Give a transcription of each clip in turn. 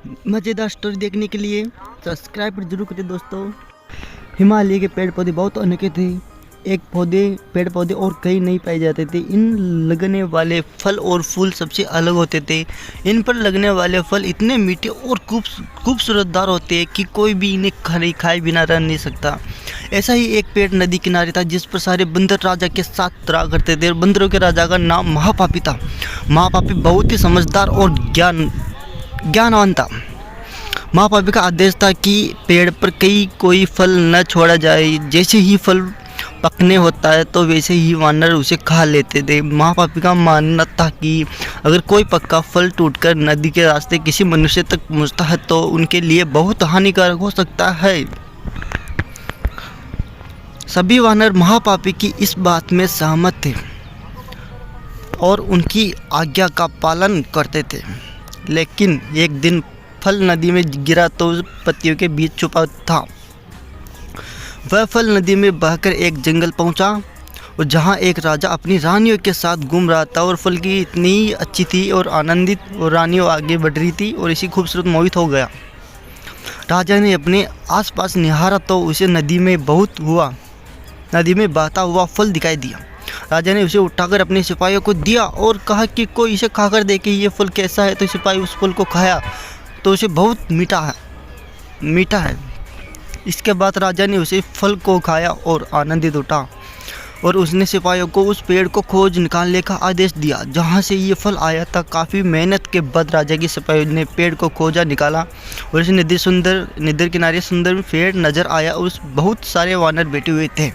मज़ेदार स्टोरी देखने के लिए सब्सक्राइब जरूर करें दोस्तों। हिमालय के पेड़ पौधे बहुत अनोखे थे। एक पेड़ पौधे और कहीं नहीं पाए जाते थे। इन लगने वाले फल और फूल सबसे अलग होते थे। इन पर लगने वाले फल इतने मीठे और खूबसूरतदार होते हैं कि कोई भी इन्हें खाए बिना रह नहीं सकता। ऐसा ही एक पेड़ नदी किनारे था जिस पर सारे बंदर राजा के साथ रहा करते थे। बंदरों के राजा का नाम महापापी था। महापापी बहुत ही समझदार और ज्ञानवान था। महापापी का आदेश था कि पेड़ पर कोई फल न छोड़ा जाए। जैसे ही फल पकने होता है तो वैसे ही वानर उसे खा लेते थे। महापापी का मानना था कि अगर कोई पक्का फल टूटकर नदी के रास्ते किसी मनुष्य तक पहुंचता है तो उनके लिए बहुत हानिकारक हो सकता है। सभी वानर महापापी की इस बात में सहमत थे और उनकी आज्ञा का पालन करते थे। लेकिन एक दिन फल नदी में गिरा तो पत्तियों के बीच छुपा था। वह फल नदी में बहकर एक जंगल पहुंचा और जहां एक राजा अपनी रानियों के साथ घूम रहा था और फल की इतनी अच्छी थी और आनंदित, और रानियों आगे बढ़ रही थी और इसी खूबसूरत मोहित हो गया। राजा ने अपने आसपास निहारा तो उसे नदी में बहता हुआ फल दिखाई दिया। राजा ने उसे उठाकर अपने सिपाहियों को दिया और कहा कि कोई इसे खाकर देखे ये फल कैसा है। तो सिपाही उस फल को खाया तो उसे बहुत मीठा है। इसके बाद राजा ने उसे फल को खाया और आनंदित उठा और उसने सिपाहियों को उस पेड़ को खोज निकालने का आदेश दिया जहां से ये फल आया था। काफ़ी मेहनत के बाद राजा के सिपाहियों ने पेड़ को खोजा निकाला और इस नदी किनारे सुंदर पेड़ नजर आया। उस बहुत सारे वानर बैठे हुए थे।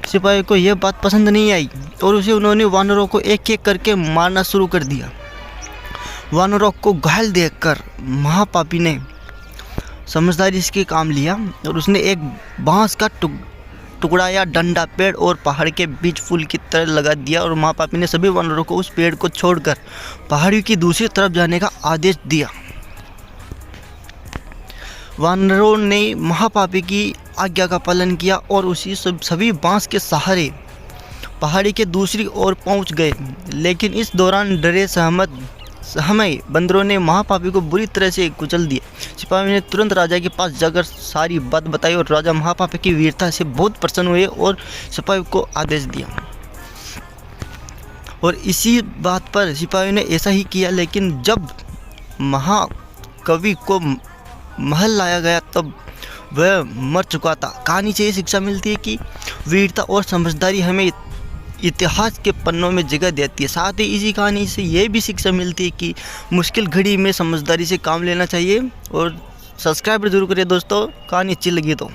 सिपाहियों को यह बात पसंद नहीं आई और उन्होंने वानरों को एक एक करके मारना शुरू कर दिया। वानरों को घायल देखकर महापापी ने समझदारी से काम लिया और उसने एक बांस का टुकड़ा या डंडा पेड़ और पहाड़ के बीच फूल की तरह लगा दिया और महापापी ने सभी वानरों को उस पेड़ को छोड़कर पहाड़ी की दूसरी तरफ जाने का आदेश दिया। वानरों ने महापापी की आज्ञा का पालन किया और सभी बांस के सहारे पहाड़ी के दूसरी ओर पहुंच गए। लेकिन इस दौरान डरे सहमे बंदरों ने महापापी को बुरी तरह से कुचल दिया। सिपाही ने तुरंत राजा के पास जाकर सारी बात बताई और राजा महापापी की वीरता से बहुत प्रसन्न हुए और सिपाही को आदेश दिया। और इसी बात पर सिपाही ने ऐसा ही किया। लेकिन जब महाकवि को महल लाया गया तब वह मर चुका था। कहानी से ये शिक्षा मिलती है कि वीरता और समझदारी हमें इतिहास के पन्नों में जगह देती है। साथ ही इसी कहानी से ये भी शिक्षा मिलती है कि मुश्किल घड़ी में समझदारी से काम लेना चाहिए। और सब्सक्राइब जरूर करिए दोस्तों, कहानी अच्छी लगी तो।